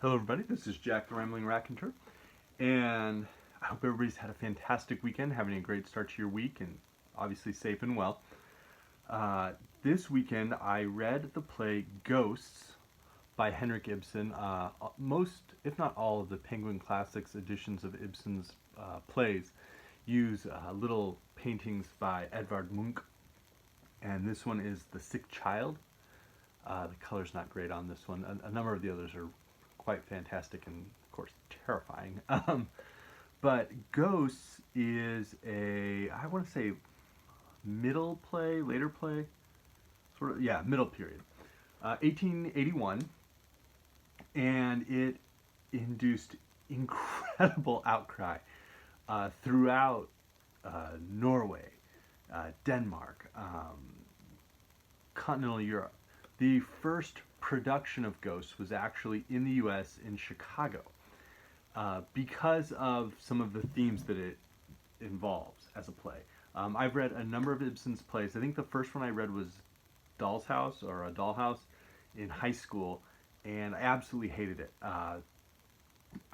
Hello everybody, this is Jack the Rambling Raconteur, and I hope everybody's had a fantastic weekend, having a great start to your week, and obviously safe and well. This weekend I read the play Ghosts by Henrik Ibsen. Most, if not all, of the Penguin Classics editions of Ibsen's plays use little paintings by Edvard Munch, and this one is The Sick Child. The color's not great on this one. A number of the others are quite fantastic and, of course, terrifying. But Ghosts is I want to say, middle play, later play, sort of, yeah, middle period. 1881, and it induced incredible outcry throughout Norway, Denmark, continental Europe. The first production of Ghosts was actually in the U.S. in Chicago because of some of the themes that it involves as a play. I've read a number of Ibsen's plays. I think the first one I read was Doll's House, or A Dollhouse, in high school, and I absolutely hated it.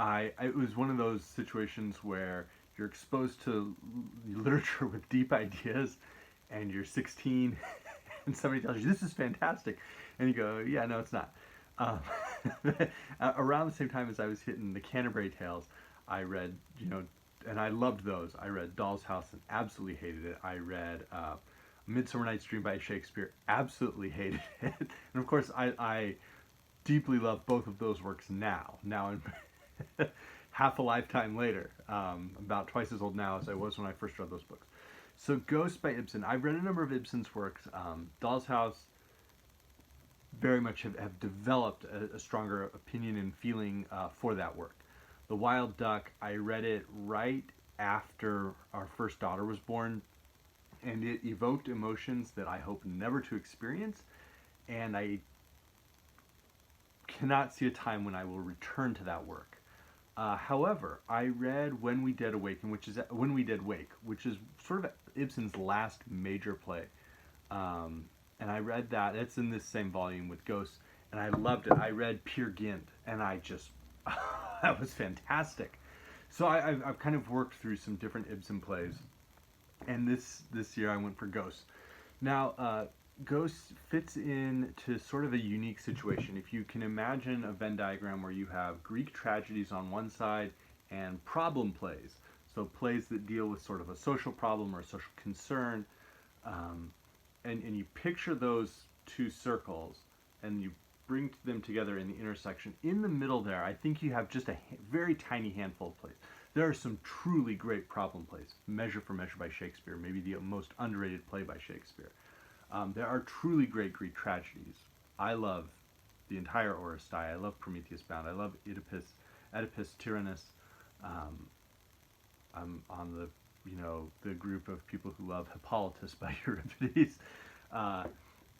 It was one of those situations where you're exposed to literature with deep ideas, and you're 16, and somebody tells you, this is fantastic, and you go, yeah, no, it's not. Around the same time as I was hitting the Canterbury Tales, I read, and I loved those. I read Doll's House and absolutely hated it. I read Midsummer Night's Dream by Shakespeare, absolutely hated it. And of course, I deeply love both of those works now. Now I'm half a lifetime later, about twice as old now as I was when I first read those books. So Ghosts by Ibsen. I've read a number of Ibsen's works. Doll's House, very much have developed a stronger opinion and feeling for that work. The Wild Duck, I read it right after our first daughter was born, and it evoked emotions that I hope never to experience, and I cannot see a time when I will return to that work. However, I read When We Dead Wake, which is sort of Ibsen's last major play. And I read that. It's in this same volume with Ghosts, and I loved it. I read Peer Gynt, and I just, that was fantastic. So I've kind of worked through some different Ibsen plays, and this year I went for Ghosts. Now, Ghosts fits into sort of a unique situation. If you can imagine a Venn diagram where you have Greek tragedies on one side and problem plays, so plays that deal with sort of a social problem or a social concern, and you picture those two circles and you bring them together in the intersection. In the middle there, I think you have just a very tiny handful of plays. There are some truly great problem plays. Measure for Measure by Shakespeare, maybe the most underrated play by Shakespeare. There are truly great Greek tragedies. I love the entire Oresteia. I love Prometheus Bound. I love Oedipus Tyrannus. I'm on the group of people who love Hippolytus by Euripides.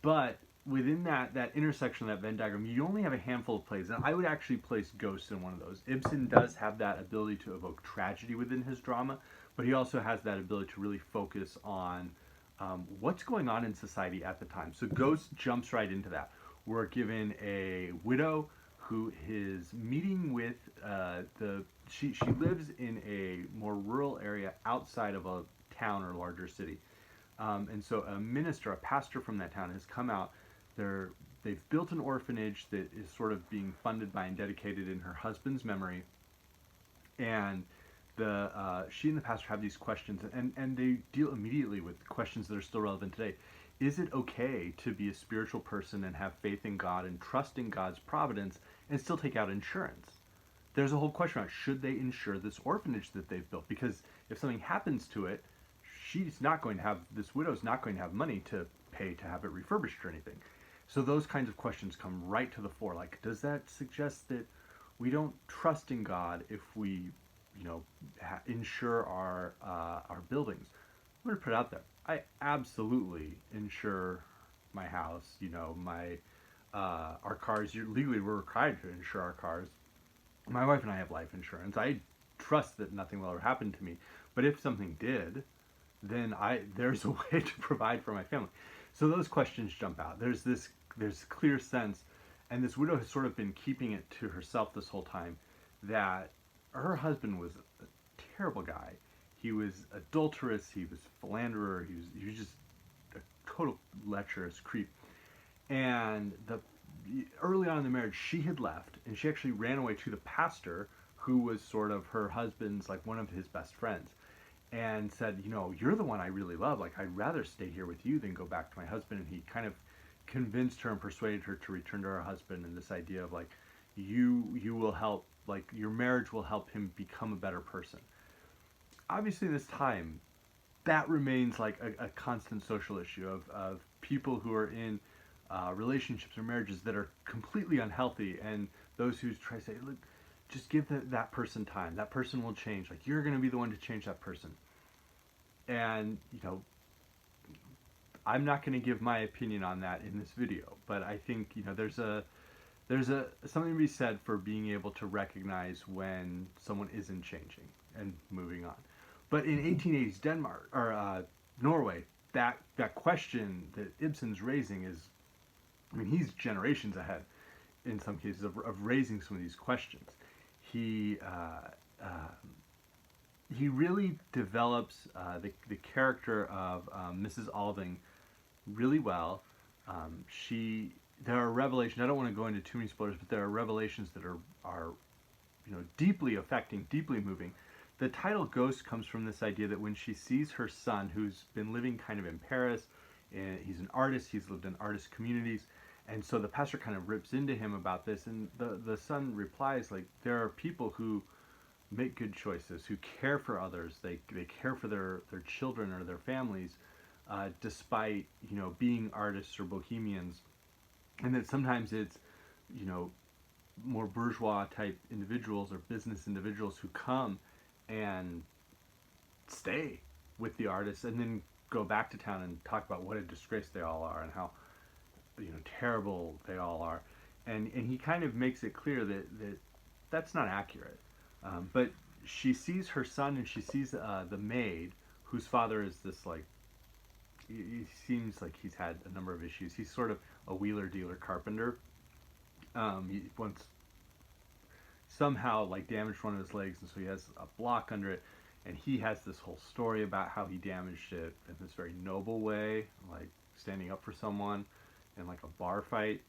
But within that intersection, that Venn diagram, you only have a handful of plays, and I would actually place Ghosts in one of those. Ibsen does have that ability to evoke tragedy within his drama, but he also has that ability to really focus on what's going on in society at the time. So Ghosts jumps right into that. We're given a widow who is meeting with she lives in a more rural area outside of a town or larger city. And so a pastor from that town has come out. They've built an orphanage that is sort of being funded by and dedicated in her husband's memory. And she and the pastor have these questions, and they deal immediately with questions that are still relevant today. Is it okay to be a spiritual person and have faith in God and trust in God's providence and still take out insurance? There's a whole question about, should they insure this orphanage that they've built? Because if something happens to it, this widow's not going to have money to pay to have it refurbished or anything. So those kinds of questions come right to the fore. Like, does that suggest that we don't trust in God if we, insure our buildings? I'm going to put it out there. I absolutely insure my house. Our cars. Legally, we're required to insure our cars. My wife and I have life insurance. I trust that nothing will ever happen to me. But if something did, then there's a way to provide for my family. So those questions jump out. There's clear sense and this widow has sort of been keeping it to herself this whole time, that her husband was a terrible guy. He was adulterous, he was philanderer, he was just a total lecherous creep. And early on in the marriage, she had left, and she actually ran away to the pastor, who was sort of her husband's, like, one of his best friends, and said, you know, you're the one I really love. Like, I'd rather stay here with you than go back to my husband. And he kind of convinced her and persuaded her to return to her husband, and this idea of, like, you will help, like, your marriage will help him become a better person. Obviously, this time, that remains like a constant social issue of people who are in relationships or marriages that are completely unhealthy, and those who try to say, look, just give that person time. That person will change. Like, you're going to be the one to change that person. And, you know, I'm not going to give my opinion on that in this video, but I think, you know, there's something to be said for being able to recognize when someone isn't changing and moving on. But in 1880s Denmark, or Norway, that question that Ibsen's raising is, I mean, he's generations ahead in some cases of raising some of these questions. He really develops the character of Mrs. Alving really well. There are revelations. I don't want to go into too many spoilers, but there are revelations that are you know, deeply affecting, deeply moving. The title Ghost comes from this idea that when she sees her son, who's been living kind of in Paris, and he's an artist, he's lived in artist communities, and so the pastor kind of rips into him about this, and the son replies, like, there are people who make good choices, who care for others, they care for their children or their families, despite, you know, being artists or bohemians, and that sometimes it's, you know, more bourgeois type individuals or business individuals who come and stay with the artists and then go back to town and talk about what a disgrace they all are and how, you know, terrible they all are, and he kind of makes it clear that that's not accurate. But she sees her son, and she sees the maid, whose father is this, like, he seems like he's had a number of issues. He's sort of a wheeler dealer carpenter. He once somehow, like, damaged one of his legs, and so he has a block under it, and he has this whole story about how he damaged it in this very noble way, like standing up for someone in, like, a bar fight.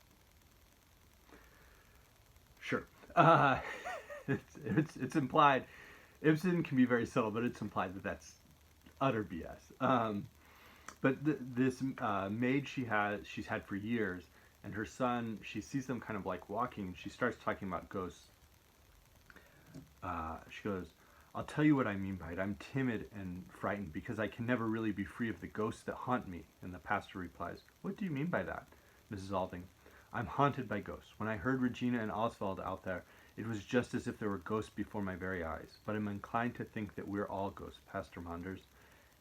Sure. It's implied. Ibsen can be very subtle, but it's implied that that's utter BS. But this maid she's had for years, and her son, she sees them kind of, like, walking, and she starts talking about ghosts. She goes, I'll tell you what I mean by it. I'm timid and frightened because I can never really be free of the ghosts that haunt me. And the pastor replies, what do you mean by that, Mrs. Alving? I'm haunted by ghosts. When I heard Regina and Oswald out there, it was just as if there were ghosts before my very eyes. But I'm inclined to think that we're all ghosts, Pastor Manders.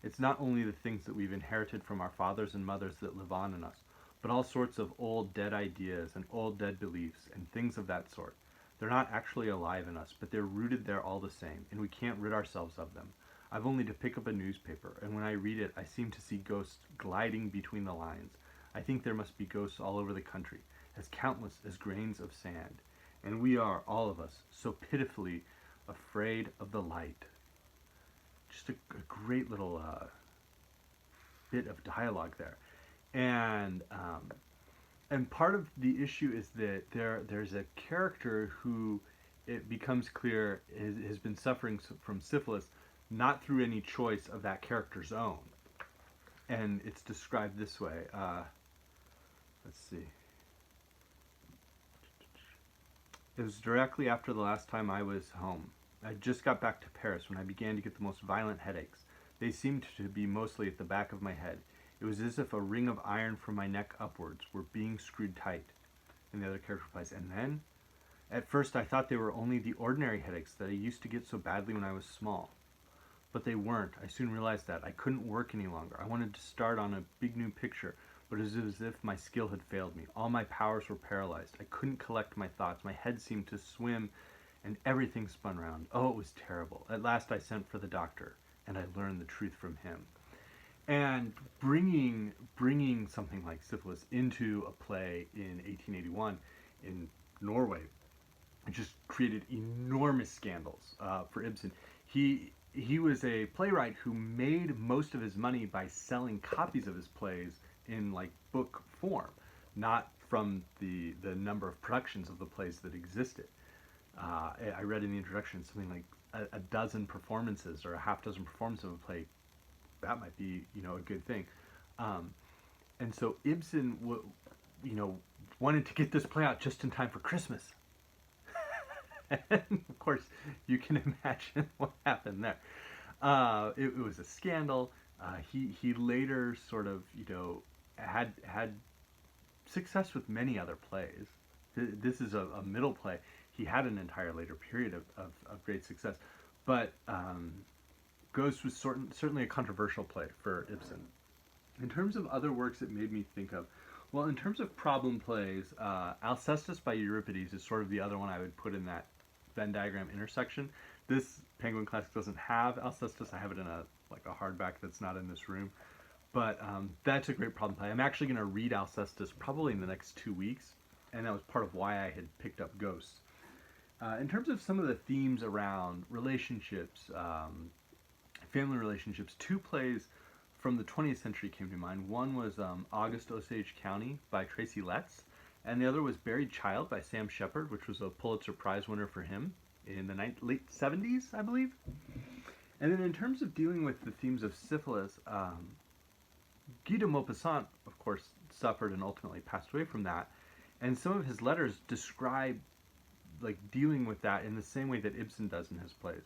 It's not only the things that we've inherited from our fathers and mothers that live on in us, but all sorts of old dead ideas and old dead beliefs and things of that sort. They're not actually alive in us, but they're rooted there all the same, and we can't rid ourselves of them. I've only to pick up a newspaper, and when I read it, I seem to see ghosts gliding between the lines. I think there must be ghosts all over the country, as countless as grains of sand. And we are, all of us, so pitifully afraid of the light. Just a great little bit of dialogue there. And part of the issue is that there's a character who, it becomes clear, has been suffering from syphilis, not through any choice of that character's own. And it's described this way. Let's see. It was directly after the last time I was home. I just got back to Paris when I began to get the most violent headaches. They seemed to be mostly at the back of my head. It was as if a ring of iron from my neck upwards were being screwed tight. And the other character replies, and then? At first I thought they were only the ordinary headaches that I used to get so badly when I was small. But they weren't. I soon realized that. I couldn't work any longer. I wanted to start on a big new picture, but it was as if my skill had failed me. All my powers were paralyzed. I couldn't collect my thoughts. My head seemed to swim, and everything spun round. Oh, it was terrible. At last I sent for the doctor, and I learned the truth from him. And bringing something like syphilis into a play in 1881 in Norway. It just created enormous scandals for Ibsen. He was a playwright who made most of his money by selling copies of his plays in like book form, not from the number of productions of the plays that existed. I read in the introduction something like a dozen performances or a half dozen performances of a play. That might be, you know, a good thing. Um, and so Ibsen, you know, wanted to get this play out just in time for Christmas. And of course, you can imagine what happened there. It was a scandal. He later sort of, you know, had success with many other plays. This is a middle play. He had an entire later period of great success, but Ghost was certainly a controversial play for Ibsen. In terms of other works it made me think of, well, in terms of problem plays, Alcestis by Euripides is sort of the other one I would put in that Venn diagram intersection. This Penguin Classic doesn't have Alcestis. I have it in a hardback that's not in this room. But that's a great problem play. I'm actually going to read Alcestis probably in the next 2 weeks, and that was part of why I had picked up Ghosts. In terms of some of the themes around relationships, family relationships, two plays from the 20th century came to mind. One was August Osage County by Tracy, and the other was Buried Child by Sam Shepard, which was a Pulitzer Prize winner for him in the late 70s, I believe. And then in terms of dealing with the themes of syphilis, Guy de Maupassant, of course, suffered and ultimately passed away from that. And some of his letters describe like dealing with that in the same way that Ibsen does in his plays.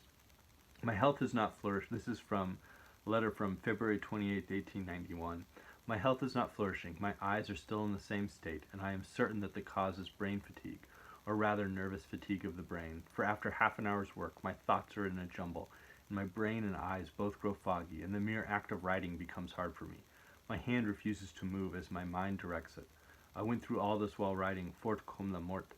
My health has not flourished. This is from a letter from February 28, 1891. My health is not flourishing. My eyes are still in the same state, and I am certain that the cause is brain fatigue, or rather nervous fatigue of the brain. For after half an hour's work, my thoughts are in a jumble, and my brain and eyes both grow foggy, and the mere act of writing becomes hard for me. My hand refuses to move as my mind directs it. I went through all this while writing Fort comme la mort.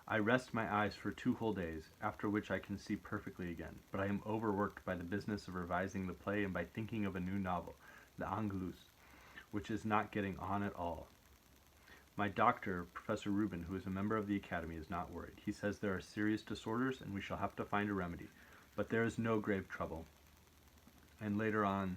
I rest my eyes for 2 whole days, after which I can see perfectly again, but I am overworked by the business of revising the play and by thinking of a new novel, The Angelus, which is not getting on at all. My doctor, Professor Rubin, who is a member of the Academy, is not worried. He says there are serious disorders and we shall have to find a remedy, but there is no grave trouble. And later on,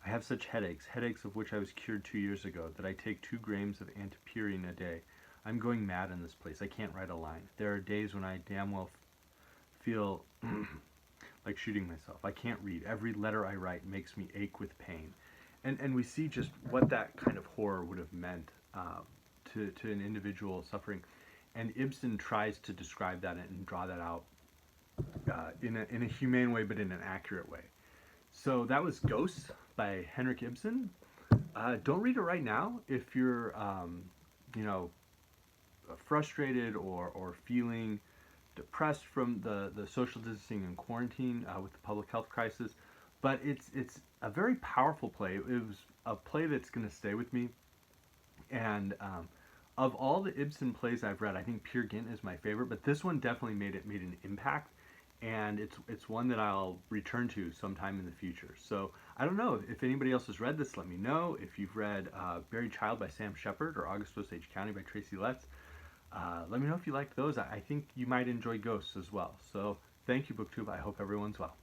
I have such headaches of which I was cured 2 years ago, that I take 2 grams of antipyrine a day. I'm going mad in this place. I can't write a line. There are days when I damn well feel like shooting myself. I can't read. Every letter I write makes me ache with pain. And we see just what that kind of horror would have meant to an individual suffering. And Ibsen tries to describe that and draw that out in a humane way, but in an accurate way. So that was Ghosts by Henrik Ibsen. Don't read it right now if you're, you know, frustrated or feeling depressed from the social distancing and quarantine with the public health crisis. But it's a very powerful play. It was a play that's going to stay with me. And of all the Ibsen plays I've read, I think Peer Gynt is my favorite. But this one definitely made an impact. And it's one that I'll return to sometime in the future. So I don't know if anybody else has read this. Let me know. If you've read Buried Child by Sam Shepard or August Osage County by Tracy, let me know if you liked those. I think you might enjoy Ghosts as well. So thank you, BookTube. I hope everyone's well.